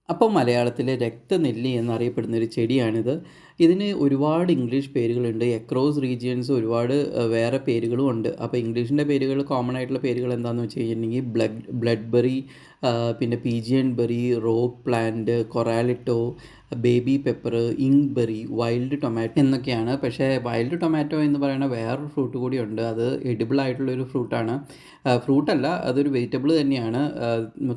അപ്പോൾ മലയാളത്തിലെ രക്തനെല്ലി എന്നറിയപ്പെടുന്ന ഒരു ചെടിയാണിത്. ഇതിന് ഒരുപാട് ഇംഗ്ലീഷ് പേരുകളുണ്ട്. അക്രോസ് റീജിയൻസ് ഒരുപാട് വേറെ പേരുകളും ഉണ്ട്. അപ്പോൾ ഇംഗ്ലീഷിൻ്റെ പേരുകൾ കോമൺ ആയിട്ടുള്ള പേരുകൾ എന്താണെന്ന് വെച്ച് കഴിഞ്ഞിട്ടുണ്ടെങ്കിൽ ബ്ലഡ് ബെറി, പിന്നെ പീജിയൻ ബെറി, റോക്ക് പ്ലാന്റ്, കൊറാലിറ്റോ, baby pepper, ink berry, wild tomato എന്നൊക്കെയാണ്. പക്ഷേ വൈൽഡ് ടൊമാറ്റോ എന്ന് പറയുന്ന വേറൊരു ഫ്രൂട്ട് കൂടിയുണ്ട്. അത് എഡിബിൾ ആയിട്ടുള്ളൊരു ഫ്രൂട്ടാണ്. ഫ്രൂട്ടല്ല, അതൊരു വെജിറ്റബിൾ തന്നെയാണ്.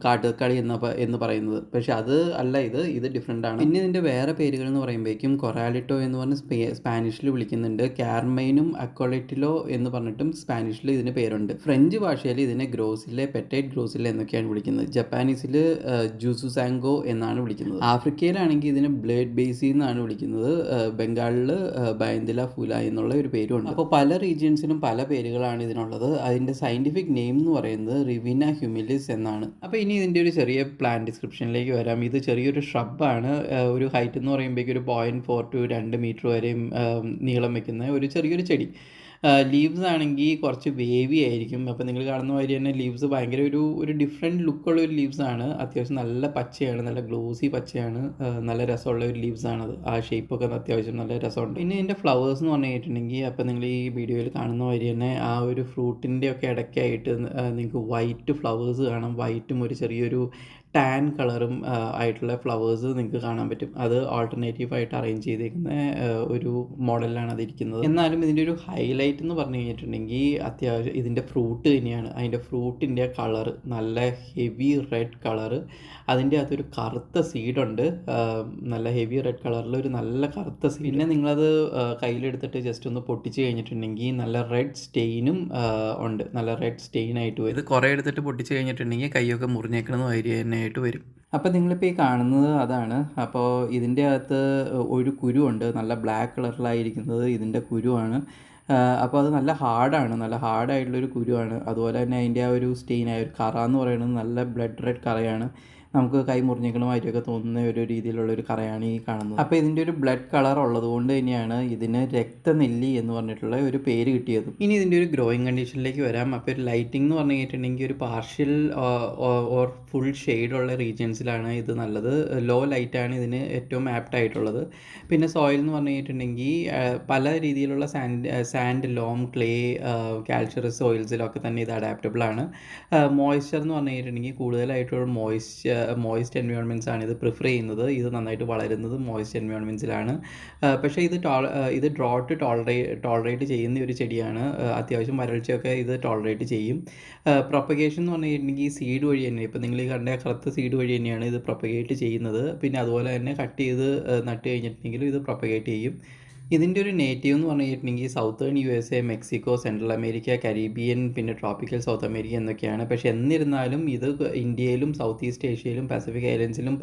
കാട്ടുതക്കാളി എന്ന് പറയുന്നത്. പക്ഷെ അത് അല്ല, ഇത് ഡിഫറെൻ്റ് ആണ്. പിന്നെ ഇതിൻ്റെ വേറെ പേരുകൾ എന്ന് പറയുമ്പോഴേക്കും കൊറാലിറ്റോ എന്ന് പറഞ്ഞ് സ്പാനിഷിൽ വിളിക്കുന്നുണ്ട്. കാർമൈനും അക്വളിറ്റിലോ എന്ന് പറഞ്ഞിട്ടും സ്പാനിഷിൽ ഇതിന് പേരുണ്ട്. ഫ്രഞ്ച് ഭാഷയിൽ ഇതിനെ ഗ്രോസിലെ, പെറ്റൈറ്റ് ഗ്രോസിലെ എന്നൊക്കെയാണ് വിളിക്കുന്നത്. ജപ്പാനീസിൽ ജുസുസാങ്കോ എന്നാണ് വിളിക്കുന്നത്. ആഫ്രിക്കയിലാണെങ്കിൽ ഇതിനെ ബ്ലേഡ് ബേസി എന്നാണ് വിളിക്കുന്നത്. ബംഗാളിൽ ബൈന്ദില ഫുല എന്നുള്ള ഒരു പേരുണ്ട്. അപ്പോൾ പല റീജിയൻസിനും പല പേരുകളാണ് ഇതിനുള്ളത്. അതിൻ്റെ സയൻറ്റിഫിക് നെയിം എന്ന് പറയുന്നത് റിവിന ഹ്യൂമിലിസ് എന്നാണ്. അപ്പോൾ ഇനി ഇതിൻ്റെ ഒരു ചെറിയ പ്ലാൻ ഡിസ്ക്രിപ്ഷനിലേക്ക് വരാം. ഇത് ചെറിയൊരു ഷ്രബാണ്. ഒരു ഹൈറ്റ് എന്ന് പറയുമ്പോഴേക്കും ഒരു 0.4 to 2 മീറ്റർ വരെയും നീളം വയ്ക്കുന്ന ഒരു ചെറിയൊരു ചെടി. ലീവ്സ് ആണെങ്കിൽ കുറച്ച് വേവി ആയിരിക്കും. അപ്പോൾ നിങ്ങൾ കാണുന്ന മാതിരി തന്നെ ലീവ്സ് ഭയങ്കര ഒരു ഡിഫറെൻറ്റ് ലുക്കുള്ള ഒരു ലീവ്സാണ്. അത്യാവശ്യം നല്ല പച്ചയാണ്, നല്ല ഗ്ലോസി പച്ചയാണ്. നല്ല രസമുള്ള ഒരു ലീവ്സാണത്. ആ ഷേപ്പൊക്കെ അത്യാവശ്യം നല്ല രസമുണ്ട്. പിന്നെ ഇതിൻ്റെ ഫ്ലവേഴ്സ് എന്ന് പറഞ്ഞു കഴിഞ്ഞിട്ടുണ്ടെങ്കിൽ, അപ്പോൾ നിങ്ങൾ ഈ വീഡിയോയിൽ കാണുന്ന മാതിരി തന്നെ ആ ഒരു ഫ്രൂട്ടിൻ്റെ ഒക്കെ ഇടയ്ക്കായിട്ട് നിങ്ങൾക്ക് വൈറ്റ് ഫ്ലവേഴ്സ് കാണാം. വൈറ്റും ഒരു ചെറിയൊരു ടാൻ കളറും ആയിട്ടുള്ള ഫ്ലവേഴ്സ് നിങ്ങൾക്ക് കാണാൻ പറ്റും. അത് ആൾട്ടർനേറ്റീവായിട്ട് അറേഞ്ച് ചെയ്തേക്കുന്ന ഒരു മോഡലിലാണ് അതിരിക്കുന്നത്. എന്നാലും ഇതിൻ്റെ ഒരു ഹൈലൈറ്റ് എന്ന് പറഞ്ഞു കഴിഞ്ഞിട്ടുണ്ടെങ്കിൽ അത്യാവശ്യം ഇതിൻ്റെ ഫ്രൂട്ട് തന്നെയാണ്. അതിൻ്റെ ഫ്രൂട്ടിൻ്റെ കളറ് നല്ല ഹെവി റെഡ് കളറ്. അതിൻ്റെ അകത്തൊരു കറുത്ത സീഡുണ്ട്. നല്ല ഹെവി റെഡ് കളറിൽ ഒരു നല്ല കറുത്ത സീഡ്. പിന്നെ നിങ്ങളത് കയ്യിലെടുത്തിട്ട് ജസ്റ്റ് ഒന്ന് പൊട്ടിച്ച് കഴിഞ്ഞിട്ടുണ്ടെങ്കിൽ നല്ല റെഡ് സ്റ്റെയിനും ഉണ്ട്. നല്ല റെഡ് സ്റ്റെയിൻ ആയിട്ട് വരും. ഇത് കുറേ എടുത്തിട്ട് പൊട്ടിച്ച് കഴിഞ്ഞിട്ടുണ്ടെങ്കിൽ കൈയൊക്കെ മുറിഞ്ഞേക്കണമെന്ന് മാതിരി തന്നെ ആയിട്ട് വരും. അപ്പോൾ നിങ്ങളിപ്പോൾ ഈ കാണുന്നത് അതാണ്. അപ്പോൾ ഇതിൻ്റെ അകത്ത് ഒരു കുരുവുണ്ട്. നല്ല ബ്ലാക്ക് കളറിലായിരിക്കുന്നത് ഇതിൻ്റെ കുരുവാണ്. അപ്പോൾ അത് നല്ല ഹാർഡാണ്. നല്ല ഹാർഡായിട്ടുള്ളൊരു കുരുവാണ്. അതുപോലെ തന്നെ അതിൻ്റെ ആ ഒരു സ്റ്റെയിനായ ഒരു കറ എന്ന് പറയുന്നത് നല്ല ബ്ലഡ് റെഡ് കറയാണ്. നമുക്ക് കൈ മുറിഞ്ഞേക്കണമായിട്ടൊക്കെ തോന്നുന്ന ഒരു രീതിയിലുള്ളൊരു കറയാണ് ഈ കാണുന്നത്. അപ്പോൾ ഇതിൻ്റെ ഒരു ബ്ലഡ് കളർ ഉള്ളത് കൊണ്ട് തന്നെയാണ് ഇതിന് രക്തനെല്ലി എന്ന് പറഞ്ഞിട്ടുള്ള ഒരു പേര് കിട്ടിയത്. ഇനി ഇതിൻ്റെ ഒരു ഗ്രോയിങ് കണ്ടീഷനിലേക്ക് വരാം. അപ്പോൾ ഒരു ലൈറ്റിംഗ് എന്ന് പറഞ്ഞു കഴിഞ്ഞിട്ടുണ്ടെങ്കിൽ ഒരു പാർഷ്യൽ ഓർ ഫുൾ ഷെയ്ഡുള്ള റീജിയൻസിലാണ് ഇത് നല്ലത്. ലോ ലൈറ്റാണ് ഇതിന് ഏറ്റവും ആപ്റ്റ് ആയിട്ടുള്ളത്. പിന്നെ സോയിൽ എന്ന് പറഞ്ഞു കഴിഞ്ഞിട്ടുണ്ടെങ്കിൽ പല രീതിയിലുള്ള സാൻഡ്, ലോം, ക്ലേ, കാൽഷ്യറസ് സോയിൽസിലൊക്കെ തന്നെ ഇത് അഡാപ്റ്റബിൾ ആണ്. മോയ്സ്ചർ എന്ന് പറഞ്ഞു കഴിഞ്ഞിട്ടുണ്ടെങ്കിൽ കൂടുതലായിട്ടുള്ള മോയിസ്റ്റ് എൻവയോൺമെൻറ്റ്സ് ആണ് ഇത് പ്രിഫർ ചെയ്യുന്നത്. ഇത് നന്നായിട്ട് വളരുന്നത് മോയിസ്റ്റ് എൻവയോൺമെൻറ്റ്സിലാണ്. പക്ഷേ ഇത് ഡ്രോട്ട് ടോളറേറ്റ് ചെയ്യുന്ന ഒരു ചെടിയാണ്. അത്യാവശ്യം വരൾച്ചയൊക്കെ ഇത് ടോളറേറ്റ് ചെയ്യും. പ്രൊപ്പഗേഷൻ എന്ന് പറഞ്ഞു കഴിഞ്ഞിട്ടുണ്ടെങ്കിൽ സീഡ് വഴി തന്നെ, ഇപ്പോൾ നിങ്ങൾ ഈ കണ്ട കറുത്ത സീഡ് വഴി തന്നെയാണ് ഇത് പ്രൊപ്പഗേറ്റ് ചെയ്യുന്നത്. പിന്നെ അതുപോലെ തന്നെ കട്ട് ചെയ്ത് നട്ട് കഴിഞ്ഞിട്ടുണ്ടെങ്കിലും ഇത് പ്രൊപ്പഗേറ്റ് ചെയ്യും. ഇതിൻ്റെ ഒരു നേറ്റീവ് എന്ന് പറഞ്ഞു കഴിഞ്ഞിട്ടുണ്ടെങ്കിൽ southern USA, Mexico, central America, Caribbean, പിന്നെ ട്രോപ്പിക്കൽ സൗത്ത് അമേരിക്ക എന്നൊക്കെയാണ്. പക്ഷേ എന്നിരുന്നാലും ഇത് ഇന്ത്യയിലും സൗത്ത് ഈസ്റ്റ് ഏഷ്യയിലും പസഫിക് ഐലൻഡ്സിലും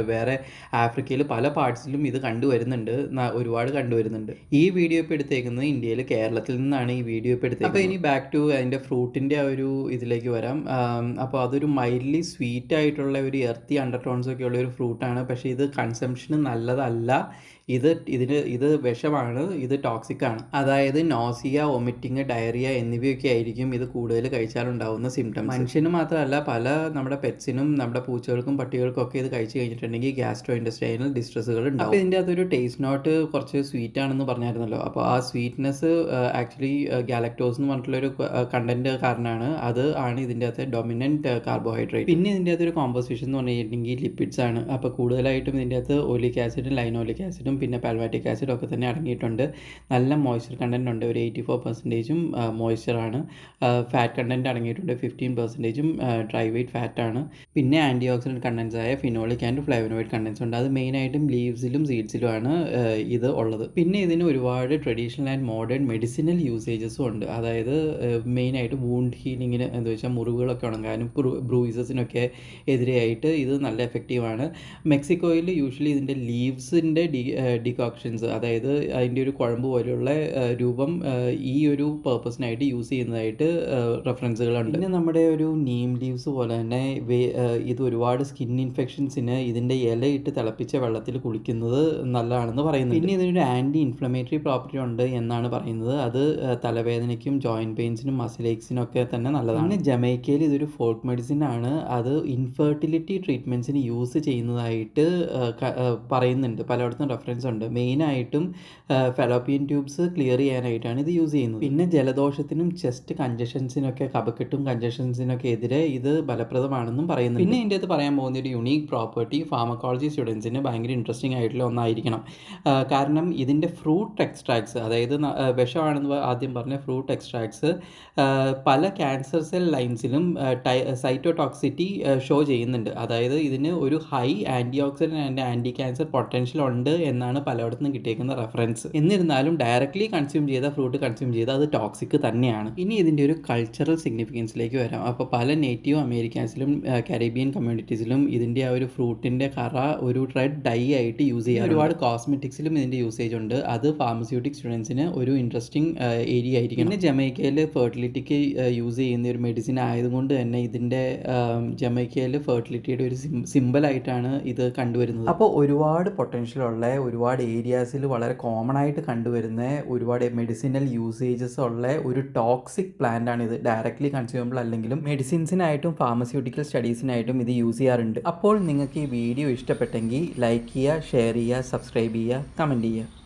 വേറെ ആഫ്രിക്കയിൽ പല പാർട്സിലും ഇത് കണ്ടുവരുന്നുണ്ട്. ഒരുപാട് കണ്ടുവരുന്നുണ്ട്. ഈ വീഡിയോ ഇപ്പോൾ എടുത്തേക്കുന്നത് ഇന്ത്യയിൽ, കേരളത്തിൽ നിന്നാണ് ഈ വീഡിയോ ഇപ്പോൾ എടുത്തേക്കുന്നത്. അപ്പോൾ ഇനി ബാക്ക് ടു അതിൻ്റെ ഫ്രൂട്ടിൻ്റെ ആ ഒരു ഇതിലേക്ക് വരാം. അപ്പോൾ അതൊരു മൈൽഡ്ലി സ്വീറ്റ് ആയിട്ടുള്ള ഒരു എർത്തി അണ്ടർടോൺസ് ഒക്കെ ഉള്ള ഒരു ഫ്രൂട്ടാണ്. പക്ഷേ ഇത് കൺസംഷന് നല്ലതല്ല. ഇത് വിഷമാണ്. ഇത് ടോക്സിക് ആണ്. അതായത് നോസിയ, വൊമിറ്റിങ്, ഡയറിയ എന്നിവയൊക്കെ ആയിരിക്കും ഇത് കൂടുതൽ കഴിച്ചാലുണ്ടാവുന്ന സിംറ്റംസ്. മനുഷ്യന് മാത്രമല്ല, പല നമ്മുടെ പെറ്റ്സിനും നമ്മുടെ പൂച്ചകൾക്കും പട്ടികൾക്കും ഒക്കെ ഇത് കഴിച്ചു കഴിഞ്ഞിട്ടുണ്ടെങ്കിൽ ഗ്യാസ്ട്രോ ഇൻറ്റസ്റ്റൈനൽ ഡിസ്ട്രസ്സുകൾ ഉണ്ടാവും. അപ്പോൾ ഇതിൻ്റെ അകത്തൊരു ടേസ്റ്റ് നോട്ട് കുറച്ച് സ്വീറ്റ് ആണെന്ന് പറഞ്ഞായിരുന്നല്ലോ. അപ്പോൾ ആ സ്വീറ്റ്നെസ് ആക്ച്വലി ഗാലക്ടോസ് എന്ന് പറഞ്ഞിട്ടുള്ളൊരു കണ്ടന്റ് കാരണമാണ്. അത് ആണ് ഇതിൻ്റെ അകത്തെ ഡൊമിനൻറ്റ് കാർബോഹൈഡ്രേറ്റ്. പിന്നെ ഇതിൻ്റെ അകത്തൊരു കോമ്പോസിഷൻ എന്ന് പറഞ്ഞു കഴിഞ്ഞിട്ടുണ്ടെങ്കിൽ ലിപ്പിഡ്സ് ആണ്. അപ്പോൾ കൂടുതലായിട്ടും ഇതിൻ്റെ അകത്ത് ഒലിക് ആസിഡും ലൈനോലിക് ആസിഡും പിന്നെ പാൽമാറ്റിക് ആസിഡ് ഒക്കെ തന്നെ അടങ്ങിയിട്ടുണ്ട്. നല്ല മോയ്സ്ചർ കണ്ടൻറ് ഉണ്ട്. ഒരു 84% മോയ്സ്ചറാണ്. ഫാറ്റ് കണ്ടൻറ് അടങ്ങിയിട്ടുണ്ട് 15%. ഡ്രൈ വെയ്റ്റ് ഫാറ്റാണ്. പിന്നെ ആൻറ്റി ഓക്സിഡൻറ്റ് കണ്ടൻസ് ആയ ഫിനോളിക് ആൻഡ് ഫ്ലേവനോയിഡ് കണ്ടൻസ് ഉണ്ട്. അത് മെയിനായിട്ടും ലീവ്സിലും സീഡ്സിലുമാണ് ഇത് ഉള്ളത്. പിന്നെ ഇതിന് ഒരുപാട് ട്രഡീഷണൽ ആൻഡ് മോഡേൺ മെഡിസിനൽ യൂസേജസും ഉണ്ട്. അതായത് മെയിനായിട്ട് വൂണ്ട് ഹീലിങ്ങിന്, എന്താ വെച്ചാൽ മുറിവുകളൊക്കെ ഉണങ്ങാനും ബ്രൂയിസസിനൊക്കെ എതിരെയായിട്ട് ഇത് നല്ല എഫക്റ്റീവാണ്. മെക്സിക്കോയിൽ യൂഷ്വലി ഇതിൻ്റെ ലീവ്സിൻ്റെ ഡികോക്ഷൻസ്, അതായത് അതിൻ്റെ ഒരു കുഴമ്പ് പോലെയുള്ള രൂപം ഈ ഒരു പർപ്പസിനായിട്ട് യൂസ് ചെയ്യുന്നതായിട്ട് റെഫറൻസുകളുണ്ട്. പിന്നെ നമ്മുടെ ഒരു നീം ലീവ്സ് പോലെ തന്നെ ഇത് ഒരുപാട് സ്കിൻ ഇൻഫെക്ഷൻസിന് ഇതിൻ്റെ ഇലയിട്ട് തിളപ്പിച്ച വെള്ളത്തിൽ കുളിക്കുന്നത് നല്ലതാണെന്ന് പറയുന്നത്. പിന്നെ ഇതിനൊരു ആൻറ്റി ഇൻഫ്ലമേറ്ററി പ്രോപ്പർട്ടി ഉണ്ട് എന്നാണ് പറയുന്നത്. അത് തലവേദനയ്ക്കും ജോയിൻറ്റ് പെയിൻസിനും മസിൽ ഏക്സിനും ഒക്കെ തന്നെ നല്ലതാണ്. പിന്നെ ജമൈക്കയിൽ ഇതൊരു ഫോൾക്ക് മെഡിസിൻ ആണ്. അത് ഇൻഫെർട്ടിലിറ്റി ട്രീറ്റ്മെൻറ്റ്സിന് യൂസ് ചെയ്യുന്നതായിട്ട് പറയുന്നുണ്ട്. പലയിടത്തും റെഫറൻസ് ഉണ്ട്. മെയിനായിട്ടും ഫെലോപ്പിയൻ ട്യൂബ്സ് ക്ലിയർ ചെയ്യാനായിട്ടാണ് ഇത് യൂസ് ചെയ്യുന്നത്. പിന്നെ ജലദോഷത്തിനും ചെസ്റ്റ് കൺജഷൻസിനൊക്കെ കഫക്കെട്ടും കൺജഷൻസിനൊക്കെ എതിരെ ഇത് ഫലപ്രദമാണെന്നും പറയുന്നു. പിന്നെ ഇതിൻ്റെ അകത്ത് പറയാൻ പോകുന്ന ഒരു യുണീക്ക് പ്രോപ്പർട്ടി ഫാർമക്കോളജി സ്റ്റുഡൻസിന് ഭയങ്കര ഇൻട്രസ്റ്റിംഗ് ആയിട്ടുള്ള ഒന്നായിരിക്കണം. കാരണം ഇതിൻ്റെ ഫ്രൂട്ട് എക്സ്ട്രാക്ട്സ്, അതായത് വിഷമാണെന്ന് ആദ്യം പറഞ്ഞ ഫ്രൂട്ട് എക്സ്ട്രാക്ട്സ് പല ക്യാൻസർ സെൽ ലൈൻസിലും സൈറ്റോടോക്സിറ്റി ഷോ ചെയ്യുന്നുണ്ട്. അതായത് ഇതിന് ഒരു high antioxidant and anti cancer potential ഉണ്ട് എന്നാണ് പലയിടത്തും കിട്ടിയേക്കുന്ന റെഫറൻസ്. എന്നിരുന്നാലും ഡയറക്റ്റ്ലി കൺസ്യൂം ചെയ്ത ഫ്രൂട്ട് കൺസ്യൂം ചെയ്താൽ അത് ടോക്സിക് തന്നെയാണ്. ഇനി ഇതിൻ്റെ ഒരു കൾച്ചറൽ സിഗ്നിഫിക്കൻസിലേക്ക് വരാം. അപ്പോൾ പല നേറ്റീവ് അമേരിക്കൻസിലും കരീബിയൻ കമ്മ്യൂണിറ്റീസിലും ഇതിൻ്റെ ആ ഒരു ഫ്രൂട്ടിൻ്റെ കറ ഒരു റെഡ് ഡൈ ആയിട്ട് യൂസ് ചെയ്യാം. ഒരുപാട് കോസ്മെറ്റിക്സിലും ഇതിൻ്റെ യൂസേജ് ഉണ്ട്. അത് ഫാർമസ്യൂട്ടിക് സ്റ്റുഡൻസിന് ഒരു ഇൻട്രസ്റ്റിംഗ് ഏരിയ ആയിരിക്കും. പിന്നെ ജമൈക്കയിൽ ഫെർട്ടിലിറ്റിക്ക് യൂസ് ചെയ്യുന്ന ഒരു മെഡിസിൻ ആയതുകൊണ്ട് തന്നെ ഇതിൻ്റെ ജമൈക്കയിൽ ഫെർട്ടിലിറ്റിയുടെ ഒരു സിമ്പിളായിട്ടാണ് ഇത് കണ്ടുവരുന്നത്. അപ്പോൾ ഒരുപാട് പൊട്ടൻഷ്യലുള്ള ഒരുപാട് ഏരിയാസിൽ വളരെ കോമൺ ആയിട്ട് കണ്ടുവരുന്ന ഒരുപാട് മെഡിസിനൽ യൂസേജസ് ഉള്ള ഒരു ടോക്സിക് പ്ലാന്റ് ആണ് ഇത്. ഡയറക്റ്റ്ലി കൺസ്യൂമബിൾ അല്ലെങ്കിലും മെഡിസിൻസിനായിട്ടും ഫാർമസ്യൂട്ടിക്കൽ സ്റ്റഡീസിനായിട്ടും ഇത് യൂസ് ചെയ്യാറുണ്ട്. അപ്പോൾ നിങ്ങൾക്ക് ഈ വീഡിയോ ഇഷ്ടപ്പെട്ടെങ്കിൽ ലൈക്ക് ചെയ്യുക, ഷെയർ ചെയ്യുക, സബ്സ്ക്രൈബ് ചെയ്യുക, കമൻറ്റ് ചെയ്യുക.